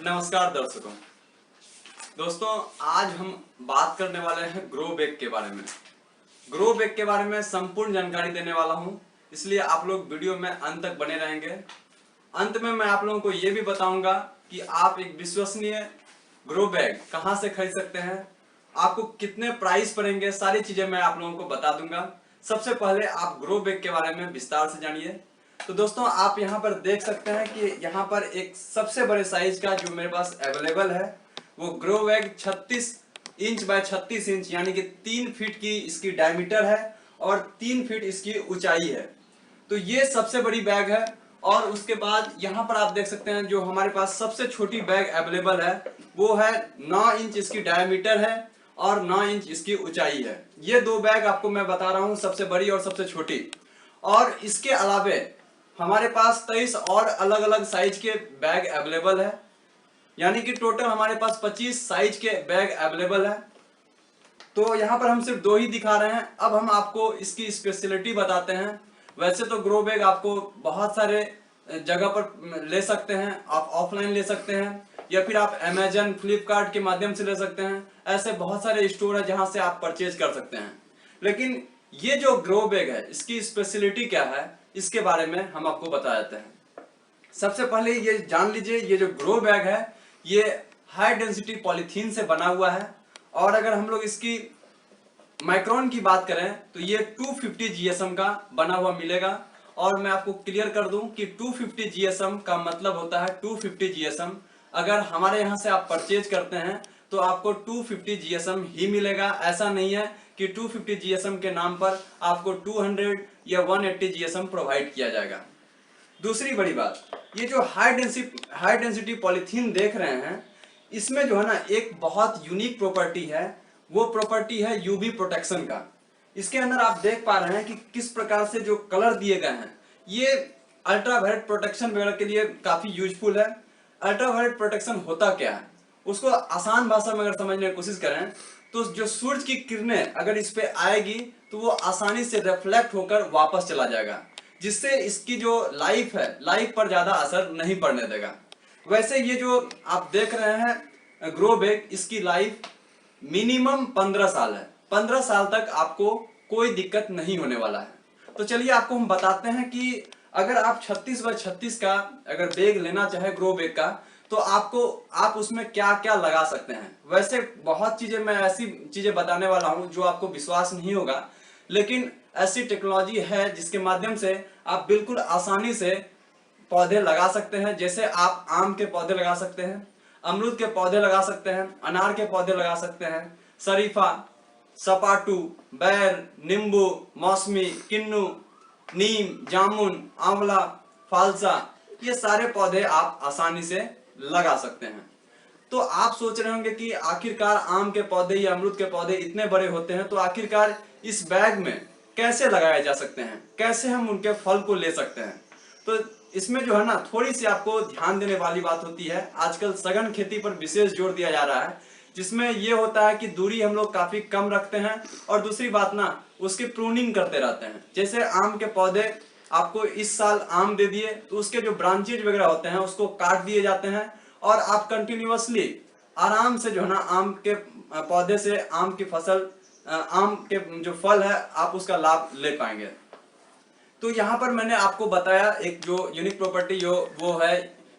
नमस्कार दर्शकों। दोस्तों, आज हम बात करने वाले हैं ग्रो बैग के बारे में। ग्रो बैग के बारे में संपूर्ण जानकारी देने वाला हूं, इसलिए आप लोग वीडियो में अंत तक बने रहेंगे। अंत में मैं आप लोगों को ये भी बताऊंगा कि आप एक विश्वसनीय ग्रो बैग कहां से खरीद सकते हैं, आपको कितने प्राइस पड़ेंगे, सारी चीजें मैं आप लोगों को बता दूंगा। सबसे पहले आप ग्रो बैग के बारे में विस्तार से जानिए। तो दोस्तों, आप यहाँ पर देख सकते हैं कि यहाँ पर एक सबसे बड़े साइज का जो मेरे पास अवेलेबल है वो grow bag 36 inch by 36 inch यानी कि 3 फीट की इसकी डायमीटर है और 3 फीट इसकी ऊंचाई है। तो ये सबसे बड़ी बैग है। और उसके बाद यहाँ पर आप देख सकते हैं जो हमारे पास सबसे छोटी बैग अवेलेबल है वो है 9 इंच इसकी डायमीटर है और 9 इंच इसकी ऊंचाई है। ये दो बैग आपको मैं बता रहा हूँ, सबसे बड़ी और सबसे छोटी। और इसके अलावे हमारे पास 23 और अलग अलग साइज के बैग अवेलेबल है, यानी कि टोटल हमारे पास 25 साइज के बैग अवेलेबल है। तो यहाँ पर हम सिर्फ दो ही दिखा रहे हैं। अब हम आपको इसकी स्पेशलिटी बताते हैं। वैसे तो ग्रो बैग आपको बहुत सारे जगह पर ले सकते हैं, आप ऑफलाइन ले सकते हैं या फिर आप अमेजन फ्लिपकार्ट के माध्यम से ले सकते हैं। ऐसे बहुत सारे स्टोर है जहां से आप परचेज कर सकते हैं। लेकिन ये जो ग्रो बैग है इसकी स्पेशलिटी क्या है, इसके बारे में हम आपको बता देते हैं। सबसे पहले ये जान लीजिए, ये जो ग्रो बैग है ये हाई डेंसिटी पॉलीथीन से बना हुआ है। और अगर हम लोग इसकी माइक्रोन की बात करें तो ये 250 जीएसएम का बना हुआ मिलेगा। और मैं आपको क्लियर कर दूं कि 250 जीएसएम का मतलब होता है 250 जीएसएम। अगर हमारे यहाँ से आप परचेज करते हैं तो आपको 250 जीएसएम ही मिलेगा। ऐसा नहीं है कि 250 जीएसएम के नाम पर आपको 200 या 180 जीएसएम प्रोवाइड किया जाएगा। दूसरी बड़ी बात, ये जो हाई डेंसिटी पॉलीथीन देख रहे हैं इसमें जो है ना एक बहुत यूनिक प्रॉपर्टी है, वो प्रॉपर्टी है यूवी प्रोटेक्शन का। इसके अंदर आप देख पा रहे हैं कि किस प्रकार से जो कलर दिए गए हैं ये अल्ट्रावायलेट प्रोटेक्शन वगैरह के लिए काफी यूजफुल है। अल्ट्रावायलेट प्रोटेक्शन होता क्या है, उसको आसान भाषा में अगर समझने की कोशिश करें तो जो सूरज की किरणें अगर इस पे आएगी तो वो आसानी से रिफ्लेक्ट होकर वापस चला जाएगा, जिससे इसकी जो लाइफ है लाइफ पर ज्यादा असर नहीं पड़ने देगा। वैसे ये जो आप देख रहे हैं ग्रो बैग, इसकी लाइफ मिनिमम 15 साल है। 15 साल तक आपको कोई दिक्कत नहीं होने वाला है। तो चलिए आपको हम बताते हैं कि अगर आप 36 बाय 36 का अगर बैग लेना चाहे ग्रो बैग का तो आप उसमें क्या क्या लगा सकते हैं। वैसे बहुत चीजें मैं ऐसी चीजें बताने वाला हूं जो आपको विश्वास नहीं होगा, लेकिन ऐसी टेक्नोलॉजी है जिसके माध्यम से आप बिल्कुल आसानी से पौधे लगा सकते हैं। जैसे आप आम के पौधे लगा सकते हैं, अमरूद के पौधे लगा सकते हैं, अनार के पौधे लगा सकते हैं, शरीफा, सपाटू, बैर, नींबू, मौसमी, किन्नू, नीम, जामुन, आंवला, फालसा, ये सारे पौधे आप आसानी से लगा सकते हैं। तो आप सोच रहे होंगे कि आखिरकार आम के पौधे या अमरूद के पौधे इतने बड़े होते हैं तो आखिरकार इस बैग में कैसे लगाए जा सकते हैं, कैसे हम उनके फल को ले सकते हैं। तो इसमें जो है ना थोड़ी सी आपको ध्यान देने वाली बात होती है। आजकल सघन खेती पर विशेष जोर दिया जा रहा है, जिसमें ये होता है कि दूरी हम लोग काफी कम रखते हैं और दूसरी बात ना उसकी प्रूनिंग करते रहते हैं। जैसे आम के पौधे आपको इस साल आम दे दिए तो उसके जो ब्रांचेज वगैरह होते हैं उसको काट दिए जाते हैं और आप कंटिन्यूअसली आराम से जो है ना आम के पौधे से आम की फसल, आम के जो फल है आप उसका लाभ ले पाएंगे। तो यहाँ पर मैंने आपको बताया एक जो यूनिक प्रॉपर्टी जो वो है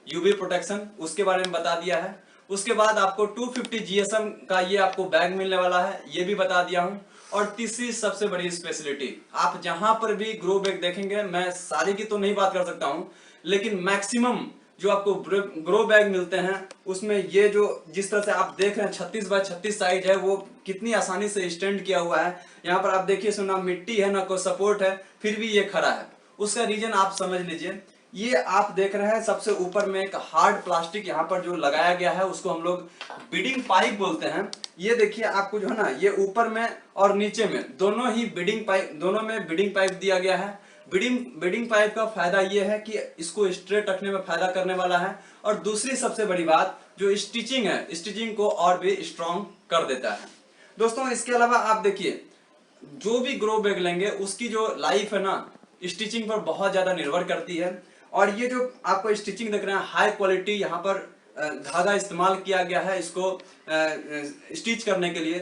यूवी प्रोटेक्शन, उसके बारे में बता दिया है। उसके बाद आपको 250 जीएसएम का ये आपको बैग मिलने वाला है, ये भी बता दिया हूँ। और तीसरी सबसे बड़ी स्पेशलिटी, आप जहां पर भी ग्रो बैग देखेंगे, मैं सारी की तो नहीं बात कर सकता हूँ, लेकिन मैक्सिमम जो आपको ग्रो बैग मिलते हैं उसमें ये जो जिस तरह से आप देख रहे हैं 36 बाय 36 साइज है, वो कितनी आसानी से स्टैंड किया हुआ है। यहाँ पर आप देखिए ना मिट्टी है ना कोई सपोर्ट है, फिर भी ये खड़ा है। उसका रीजन आप समझ लीजिए, ये आप देख रहे हैं सबसे ऊपर में एक हार्ड प्लास्टिक यहाँ पर जो लगाया गया है उसको हम लोग बीडिंग पाइप बोलते हैं। ये देखिए आपको जो है ना ये ऊपर में और नीचे में दोनों ही बीडिंग पाइप, दोनों में बीडिंग पाइप दिया गया है। बीडिंग पाइप का फायदा ये है कि इसको स्ट्रेट रखने में फायदा करने वाला है। और दूसरी सबसे बड़ी बात जो स्टिचिंग है, स्टिचिंग को और भी स्ट्रॉन्ग कर देता है। दोस्तों इसके अलावा आप देखिए जो भी ग्रो बैग लेंगे उसकी जो लाइफ है ना स्टिचिंग पर बहुत ज्यादा निर्भर करती है। और ये जो आपको स्टिचिंग देख रहे हैं हाई क्वालिटी यहाँ पर धागा इस्तेमाल किया गया है इसको स्टिच करने के लिए।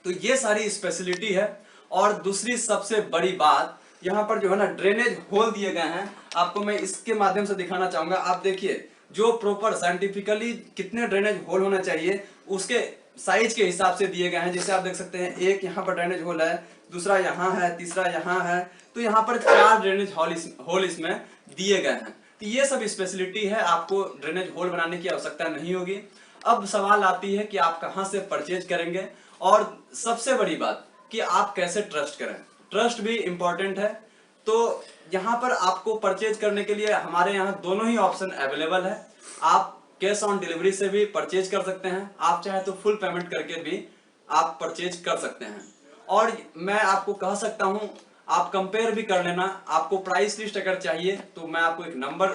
तो ये सारी स्पेशलिटी है। और दूसरी सबसे बड़ी बात, यहाँ पर जो है ना ड्रेनेज होल दिए गए हैं, आपको मैं इसके माध्यम से दिखाना चाहूंगा। आप देखिए जो प्रॉपर साइंटिफिकली कितने ड्रेनेज होल होना चाहिए उसके साइज के हिसाब से दिए गए हैं। जैसे आप देख सकते हैं एक यहाँ पर ड्रेनेज होल है, दूसरा यहाँ है, तीसरा यहाँ है, तो यहाँ पर 4 ड्रेनेज होल इसमें दिए गए हैं। तो ये सब स्पेशलिटी है, आपको ड्रेनेज होल बनाने की आवश्यकता नहीं होगी। अब सवाल आती है कि आप कहाँ से परचेज करेंगे, और सबसे बड़ी बात कि आप कैसे ट्रस्ट करें। ट्रस्ट भी इंपॉर्टेंट है। तो यहाँ पर आपको परचेज करने के लिए हमारे यहाँ दोनों ही ऑप्शन अवेलेबल है। आप कैश ऑन डिलीवरी से भी परचेज कर सकते हैं, आप चाहे तो फुल पेमेंट करके भी आप परचेज कर सकते हैं। और मैं आपको कह सकता हूं आप कंपेयर भी कर लेना। आपको प्राइस लिस्ट अगर चाहिए तो मैं आपको एक नंबर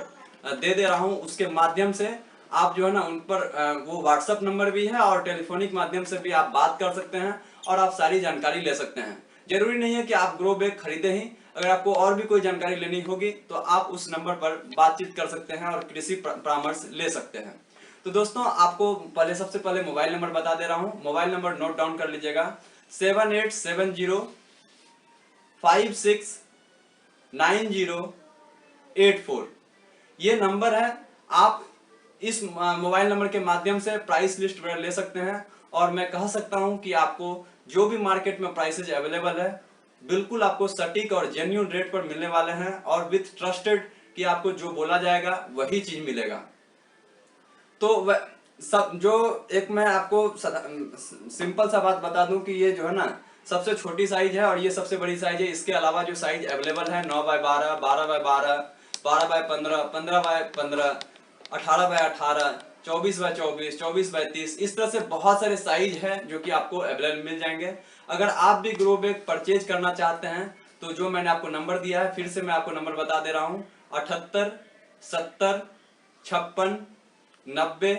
दे रहा हूं, उसके माध्यम से आप जो है ना उन पर वो व्हाट्सएप नंबर भी है और टेलीफोनिक माध्यम से भी आप बात कर सकते हैं और आप सारी जानकारी ले सकते हैं। जरूरी नहीं है कि आप ग्रो बैग खरीदे ही, अगर आपको और भी कोई जानकारी लेनी होगी तो आप उस नंबर पर बातचीत कर सकते हैं और कृषि परामर्श ले सकते हैं। तो दोस्तों आपको सबसे पहले मोबाइल नंबर बता दे रहा हूं। मोबाइल नंबर नोट डाउन कर लीजिएगा, 7870569084। ये नंबर है। आप इस मोबाइल नंबर के माध्यम से प्राइस लिस्ट वगैरह ले सकते हैं। और मैं कह सकता हूं कि आपको जो भी मार्केट में प्राइसेज अवेलेबल है बिल्कुल आपको सटीक और जेन्युइन रेट पर मिलने वाले हैं, और विथ ट्रस्टेड कि आपको जो बोला जाएगा वही चीज मिलेगा। तो सब जो एक मैं आपको सिंपल सा बात बता दूं कि ये जो है ना सबसे छोटी साइज है और ये सबसे बड़ी साइज है। इसके अलावा जो साइज अवेलेबल है 9x12, 12x12, 12x15, 15x15, 18x18, 24x24, 24x30, इस तरह से बहुत सारे साइज है जो कि आपको अवेलेबल मिल जाएंगे। अगर आप भी ग्रो बैग परचेज करना चाहते हैं तो जो मैंने आपको नंबर दिया है, फिर से मैं आपको नंबर बता दे रहा हूँ, 78 70 56 90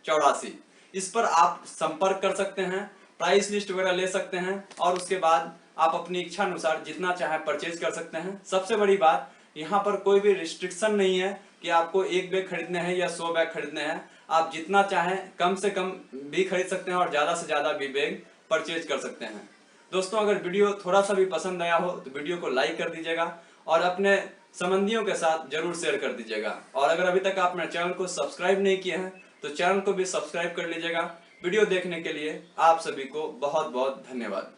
84। इस पर आप संपर्क कर सकते हैं, प्राइस लिस्ट वगैरह ले सकते हैं और उसके बाद आप अपनी इच्छा अनुसार जितना चाहे परचेज कर सकते हैं। सबसे बड़ी बात, यहाँ पर कोई भी रिस्ट्रिक्शन नहीं है कि आपको 1 बैग खरीदने हैं या 100 बैग खरीदने हैं। आप जितना चाहें कम से कम भी खरीद सकते हैं और ज्यादा से ज्यादा भी बैग परचेज कर सकते हैं। दोस्तों अगर वीडियो थोड़ा सा भी पसंद आया हो तो वीडियो को लाइक कर दीजिएगा और अपने संबंधियों के साथ जरूर शेयर कर दीजिएगा। और अगर अभी तक आपने चैनल को सब्सक्राइब नहीं किया है तो चैनल को भी सब्सक्राइब कर लीजिएगा। वीडियो देखने के लिए आप सभी को बहुत बहुत धन्यवाद।